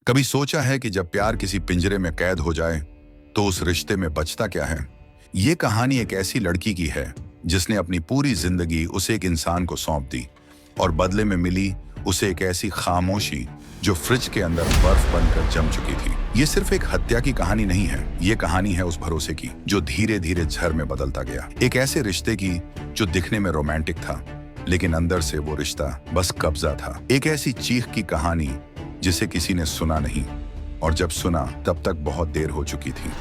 कभी सोचा है कि जब प्यार किसी पिंजरे में कैद हो जाए तो उस रिश्ते में बचता क्या है। ये कहानी एक ऐसी लड़की की है जिसने अपनी पूरी जिंदगी उसे एक इंसान को सौंप दी और बदले में मिली उसे एक ऐसी खामोशी जो फ्रिज के अंदर बर्फ बनकर जम चुकी थी। ये सिर्फ एक हत्या की कहानी नहीं है, ये कहानी है उस भरोसे की जो धीरे धीरे झर में बदलता गया। एक ऐसे रिश्ते की जो दिखने में रोमांटिक था लेकिन अंदर से वो रिश्ता बस कब्जा था। एक ऐसी चीख की कहानी जिसे किसी ने सुना नहीं और जब सुना तब तक बहुत देर हो चुकी थी।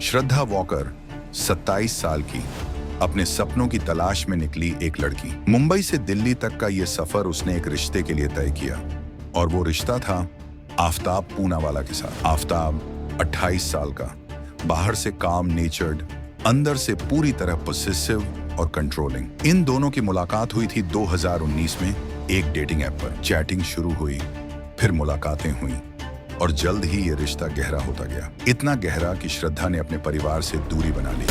श्रद्धा वॉकर 27 साल की अपने सपनों की तलाश में निकली एक लड़की। मुंबई से दिल्ली तक का ये सफर उसने एक रिश्ते के लिए तय किया और वो रिश्ता था आफ्ताब पूनावाला के साथ। आफ्ताब 28 साल का, बाहर से काम नेचर्ड, अंदर से पूरी तरह पोसेसिव और कंट्रोलिंग। इन दोनों की मुलाकात हुई थी 2019 में एक डेटिंग ऐप पर। चैटिंग शुरू हुई, फिर मुलाकातें हुई और जल्द ही ये रिश्ता गहरा होता गया। इतना गहरा कि श्रद्धा ने अपने परिवार से दूरी बना ली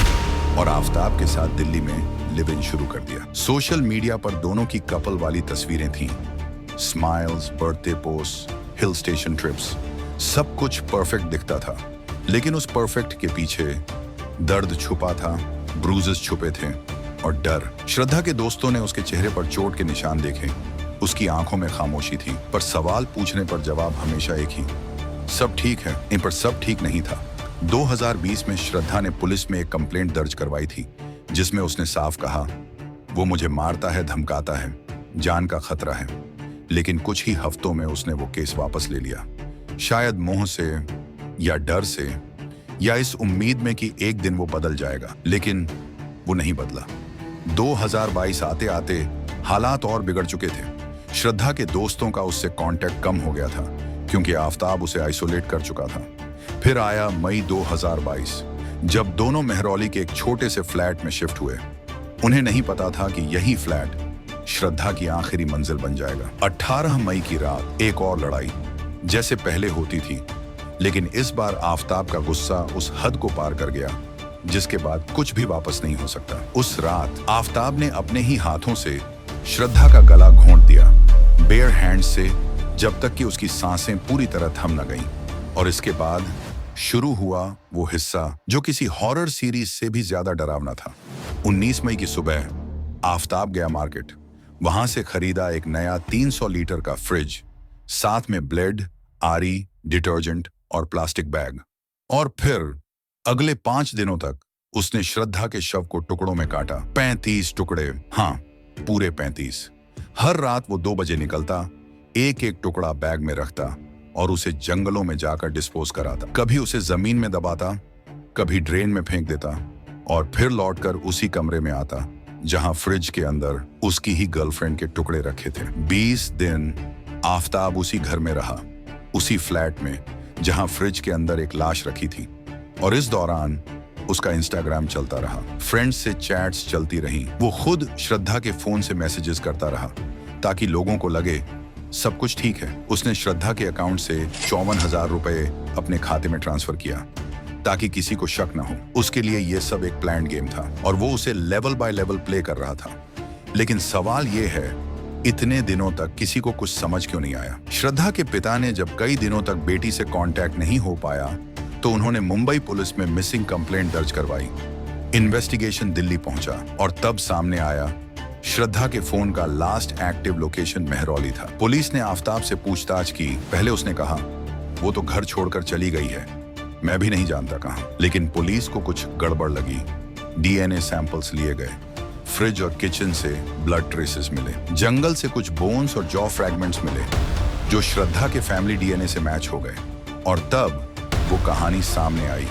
और आफ्ताब के साथ दिल्ली में लिव इन शुरू कर दिया। सोशल मीडिया पर दोनों की कपल वाली तस्वीरें थीं, smiles, birthday post, hill station trips, सब कुछ परफेक्ट दिखता था। लेकिन उस परफेक्ट के पीछे दर्द छुपा था, ब्रूजेस छुपे थे और डर। श्रद्धा के दोस्तों ने उसके चेहरे पर चोट के निशान देखे, उसकी आंखों में खामोशी थी, पर सवाल पूछने पर जवाब हमेशा एक ही, सब ठीक है। इन पर सब ठीक नहीं था। 2020 में श्रद्धा ने पुलिस में एक कंप्लेंट दर्ज करवाई थी जिसमें उसने साफ कहा, वो मुझे मारता है, धमकाता है, जान का खतरा है। लेकिन कुछ ही हफ्तों में उसने वो केस वापस ले लिया, शायद मोह से या डर से या इस उम्मीद में कि एक दिन वो बदल जाएगा। लेकिन वो नहीं बदला। 2022 आते आते हालात और बिगड़ चुके थे। श्रद्धा के दोस्तों का उससे कांटेक्ट कम हो गया था क्योंकि आफ्ताब उसे आइसोलेट कर चुका था। फिर आया मई 2022 जब दोनों मेहरौली के एक छोटे से फ्लैट में शिफ्ट हुए। उन्हें नहीं पता था कि यही फ्लैट श्रद्धा की आखिरी मंजिल बन जाएगा। 18 मई की रात एक और लड़ाई जैसे पहले होती थी, लेकिन इस बार आफ्ताब का गुस्सा उस हद को पार कर गया जिसके बाद कुछ भी वापस नहीं हो सकता। उस रात आफ्ताब ने अपने ही हाथों से श्रद्धा का गला घोंट दिया, बेयर हैंड से, जब तक कि उसकी सांसें पूरी तरह थम न गईं। और इसके बाद शुरू हुआ वो हिस्सा जो किसी हॉरर सीरीज से भी ज्यादा डरावना था। 19 मई की सुबह आफ्ताब गया मार्केट। वहां से खरीदा एक नया 300 लीटर का फ्रिज, साथ में ब्लेड, आरी, डिटर्जेंट और प्लास्टिक बैग। और फिर अगले 5 दिनों तक उसने श्रद्धा के शव को टुकड़ों में काटा। 35 टुकड़े, हाँ पूरे 35। हर रात वो 2 बजे निकलता, एक एक टुकड़ा बैग में रखता और उसे जंगलों में जाकर डिस्पोज कराता। कभी उसे जमीन में दबाता, कभी ड्रेन में फेंक देता और फिर लौटकर उसी कमरे में आता जहां फ्रिज के अंदर उसकी ही गर्लफ्रेंड के टुकड़े रखे थे। 20 दिन आफ्ताब उसी घर में रहा, उसी फ्लैट में जहां फ्रिज के अंदर एक लाश रखी थी। और इस दौरान उसका इंस्टाग्राम चलता रहा, फ्रेंड्स से चैट्स चलती रहीं। वो खुद श्रद्धा के फोन से मैसेजेस करता रहा ताकि लोगों को लगे सब कुछ ठीक है। उसने श्रद्धा के अकाउंट से 54,000 रुपए अपने खाते में ट्रांसफर किया ताकि किसी को शक न हो। उसके लिए ये सब एक प्लान्ड गेम था और वो उसे लेवल बाय लेवल प्ले कर रहा था। लेकिन सवाल ये है, इतने दिनों तक किसी को कुछ समझ क्यों नहीं आया? श्रद्धा के पिता ने जब कई दिनों तक बेटी से कांटेक्ट नहीं हो पाया तो उन्होंने मुंबई पुलिस में मिसिंग कंप्लेंट दर्ज करवाई। इन्वेस्टिगेशन दिल्ली पहुंचा और तब सामने आया श्रद्धा के फोन का लास्ट एक्टिव लोकेशन मेहरौली था। पुलिस ने आफ्ताब से पूछताछ की। पहले उसने कहा वो तो घर छोड़कर चली गई है, मैं भी नहीं जानता कहां। लेकिन पुलिस को कुछ गड़बड़ लगी। डीएनए सैंपल्स लिए गए, फ्रिज और किचन से ब्लड ट्रेसेस मिले, जंगल से कुछ बोन्स और जॉ फ्रैगमेंट्स मिले जो श्रद्धा के फैमिली डीएनए से मैच हो गए। और तब वो कहानी सामने आई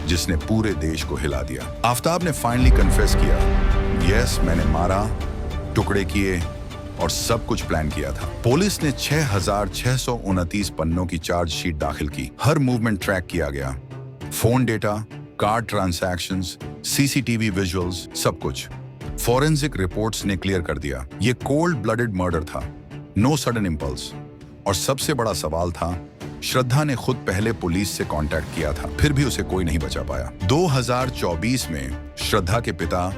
जिसने पूरे देश को हिला दिया। आफ्ताब ने फाइनली कन्फेस किया, यस मैंने मारा, टुकड़े किए और सब कुछ प्लान किया था। पुलिस ने 6,629 पन्नों की चार्जशीट दाखिल की। हर मूवमेंट ट्रैक किया गया, phone data, card transactions, CCTV visuals, सब कुछ। फॉरेंसिक रिपोर्ट्स ने क्लियर कर दिया ये कोल्ड ब्लडेड मर्डर था, नो सडन इंपल्स। और सबसे बड़ा सवाल था, श्रद्धा ने खुद पहले पुलिस से कांटेक्ट किया था, फिर भी उसे कोई नहीं बचा पाया। 2024 में श्रद्धा के पिता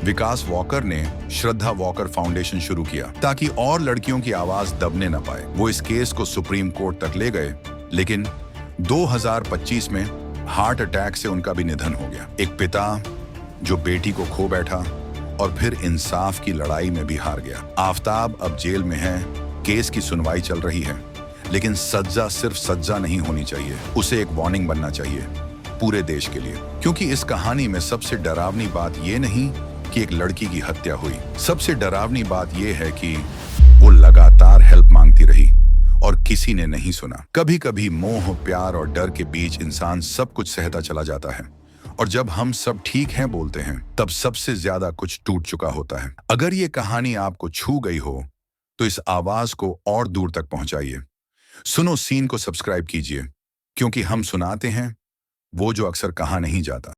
विकास वॉकर ने श्रद्धा वॉकर फाउंडेशन शुरू किया ताकि और लड़कियों की आवाज दबने न पाए। वो इस केस को सुप्रीम कोर्ट तक ले गए, लेकिन 2025 में हार्ट अटैक से उनका भी निधन हो गया। एक पिता जो बेटी को खो बैठा और फिर इंसाफ की लड़ाई में भी हार गया। आफताब अब जेल में है, केस की सुनवाई चल रही है, लेकिन सजा सिर्फ सजा नहीं होनी चाहिए, उसे एक वार्निंग बनना चाहिए पूरे देश के लिए। क्योंकि इस कहानी में सबसे डरावनी बात यह नहीं कि एक लड़की की हत्या हुई, सबसे डरावनी बात यह है कि वो लगातार हेल्प मांगती रही और किसी ने नहीं सुना। कभी कभी मोह, प्यार और डर के बीच इंसान सब कुछ सहता चला जाता है, और जब हम सब ठीक हैं बोलते हैं, तब सबसे ज्यादा कुछ टूट चुका होता है। अगर ये कहानी आपको छू गई हो तो इस आवाज को और दूर तक पहुंचाइए। सुनो सीन को सब्सक्राइब कीजिए, क्योंकि हम सुनाते हैं वो जो अक्सर कहा नहीं जाता।